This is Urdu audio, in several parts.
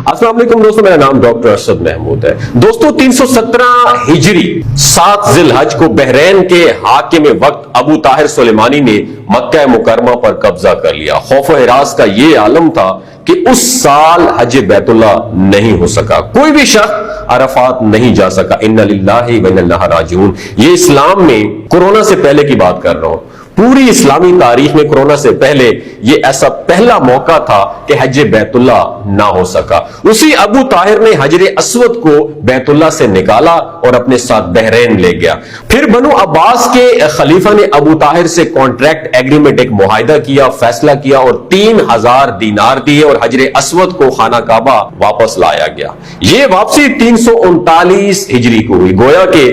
السلام علیکم دوستو، میرا نام ڈاکٹر ارشد محمود ہے۔ دوستو 317 ہجری 7 ذی الحج کو بحرین کے حاکم وقت ابو طاہر سلیمانی نے مکہ مکرمہ پر قبضہ کر لیا۔ خوف و ہراس کا یہ عالم تھا کہ اس سال حج بیت اللہ نہیں ہو سکا، کوئی بھی شخص عرفات نہیں جا سکا۔ اِنَّ لِلَّهِ وَإِنَّا إِلَيْهِ رَاجِعُونَ۔ یہ اسلام میں کورونا سے پہلے کی بات کر رہا ہوں، پوری اسلامی تاریخ میں کورونا سے پہلے یہ ایسا پہلا موقع تھا کہ حج بیت اللہ نہ ہو سکا۔ اسی ابو طاہر نے حجر اسود کو بیت اللہ سے نکالا اور اپنے ساتھ بحرین لے گیا۔ پھر بنو عباس کے خلیفہ نے ابو طاہر سے کانٹریکٹ ایگریمنٹ، ایک معاہدہ کیا، فیصلہ کیا اور 3000 دینار دیے اور حجر اسود کو خانہ کعبہ واپس لایا گیا۔ یہ واپسی 339 ہجری کو ہوئی، گویا کہ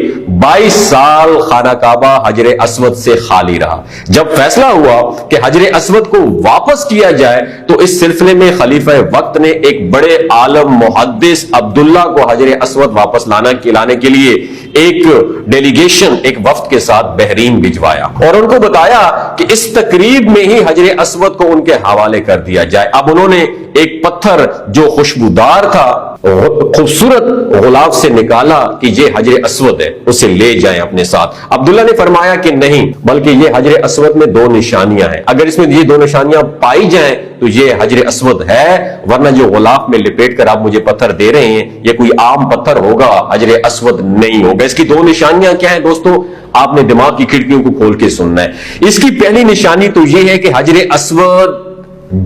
22 سال خانہ کعبہ حجر اسود سے خالی رہا۔ جب فیصلہ ہوا کہ حجر اسود کو واپس کیا جائے تو اس سلسلے میں خلیفہ وقت نے ایک بڑے عالم محدث عبداللہ کو حجر اسود واپس لانے کے لیے ایک ڈیلیگیشن، ایک وفد کے ساتھ بحرین بھجوایا اور ان کو بتایا کہ اس تقریب میں ہی حجر اسود کو ان کے حوالے کر دیا جائے۔ اب انہوں نے ایک پتھر جو خوشبودار تھا خوبصورت غلاف سے نکالا کہ یہ حجر اسود ہے، اسے لے جائیں اپنے ساتھ۔ عبداللہ نے فرمایا کہ نہیں، بلکہ یہ حجر اسود میں 2 نشانیاں ہیں، اگر اس میں یہ 2 نشانیاں پائی جائیں تو یہ حجر اسود ہے، ورنہ جو غلاف میں لپیٹ کر آپ مجھے پتھر دے رہے ہیں یہ کوئی عام پتھر ہوگا، حجر اسود نہیں ہوگا۔ اس کی 2 نشانیاں کیا ہیں دوستو؟ آپ نے دماغ کی کھڑکیوں کو کھول کے سننا ہے۔ اس کی پہلی نشانی تو یہ ہے کہ حجر اسود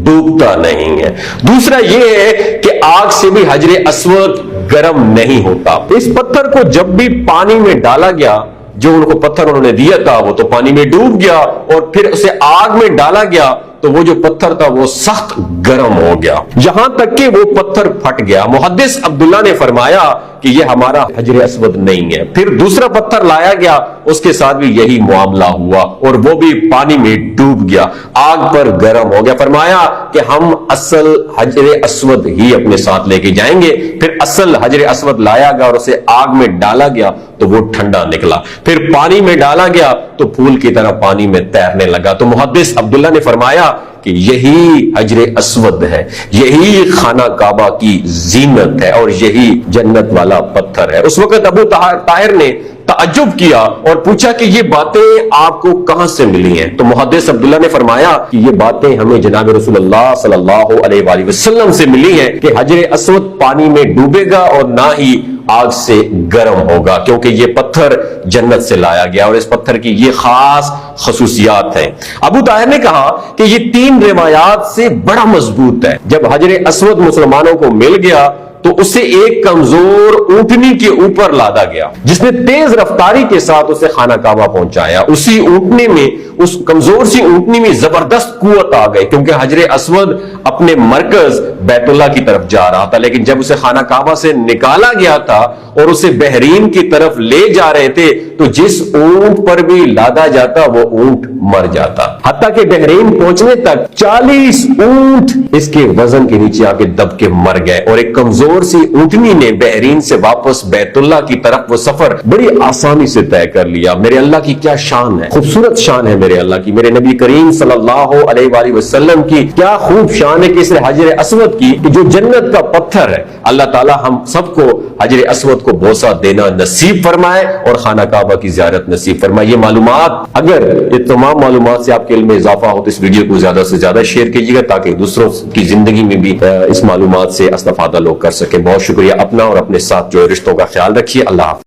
ڈوبتا نہیں ہے، دوسرا یہ ہے کہ آگ سے بھی حجر اسود گرم نہیں ہوتا۔ اس پتھر کو جب بھی پانی میں ڈالا گیا، جو ان کو پتھر انہوں نے دیا تھا وہ تو پانی میں ڈوب گیا اور پھر اسے آگ میں ڈالا گیا تو وہ جو پتھر تھا وہ سخت گرم ہو گیا، یہاں تک کہ وہ پتھر پھٹ گیا۔ محدث عبداللہ نے فرمایا کہ یہ ہمارا حجر اسود نہیں ہے۔ پھر دوسرا پتھر لایا گیا، اس کے ساتھ بھی یہی معاملہ ہوا اور وہ بھی پانی میں ڈوب گیا، آگ پر گرم ہو گیا۔ فرمایا کہ ہم اصل حجر اسود ہی اپنے ساتھ لے کے جائیں گے۔ پھر اصل حجر اسود لایا گیا اور اسے آگ میں ڈالا گیا تو وہ ٹھنڈا نکلا، پھر پانی میں ڈالا گیا تو پھول کی طرح پانی میں تیرنے لگا۔ تو محدث عبداللہ نے فرمایا کہ یہی حجر اسود ہے، یہی خانہ کعبہ کی زینت ہے اور یہی جنت والا پتھر ہے۔ اس وقت ابو طاہر نے تعجب کیا اور پوچھا کہ یہ باتیں آپ کو کہاں سے ملی ہیں؟ تو محدث عبداللہ نے فرمایا کہ یہ باتیں ہمیں جناب رسول اللہ صلی اللہ علیہ وآلہ وسلم سے ملی ہیں کہ حجر اسود پانی میں ڈوبے گا اور نہ ہی آگ سے گرم ہوگا، کیونکہ یہ پتھر جنت سے لایا گیا اور اس پتھر کی یہ خاص خصوصیات ہیں۔ ابو طاہر نے کہا کہ یہ 3 روایات سے بڑا مضبوط ہے۔ جب حجر اسود مسلمانوں کو مل گیا تو اسے ایک کمزور اونٹنی کے اوپر لادا گیا جس نے تیز رفتاری کے ساتھ اسے خانہ کعبہ پہنچایا۔ اسی اونٹنی میں، اس کمزور سی اونٹنی میں زبردست قوت آ گئی، کیونکہ حجر اسود اپنے مرکز بیت اللہ کی طرف جا رہا تھا، لیکن جب اسے خانہ کعبہ سے نکالا گیا تھا اور اسے بحرین کی طرف لے جا رہے تھے تو جس اونٹ پر بھی لادا جاتا وہ اونٹ مر جاتا، حتیٰ کہ بحرین پہنچنے تک 40 اونٹ اس کے وزن کے نیچے آ کے دب کے مر گئے اور ایک کمزور سی اونٹنی نے بحرین سے واپس بیت اللہ کی طرف وہ سفر بڑی آسانی سے طے کر لیا۔ میرے اللہ کی کیا شان ہے، خوبصورت شان ہے میرے اللہ کی، میرے نبی کریم صلی اللہ علیہ وآلہ وسلم کی کیا خوب شان ہے کہ اس حجر اسود کی کہ جو جنت کا پتھر ہے، اللہ تعالی ہم سب کو حجر اسود کو بوسہ دینا نصیب فرمائے اور خانہ کعبہ کی زیارت نصیب فرمائے۔ یہ معلومات، اگر یہ تمام معلومات سے آپ کے علم میں اضافہ ہو تو اس ویڈیو کو زیادہ سے زیادہ شیئر کیجیے گا تاکہ دوسروں کی زندگی میں بھی اس معلومات سے استفادہ لوگ کر سکیں۔ بہت شکریہ۔ اپنا اور اپنے ساتھ جو رشتوں کا خیال رکھیے۔ اللہ حافظ۔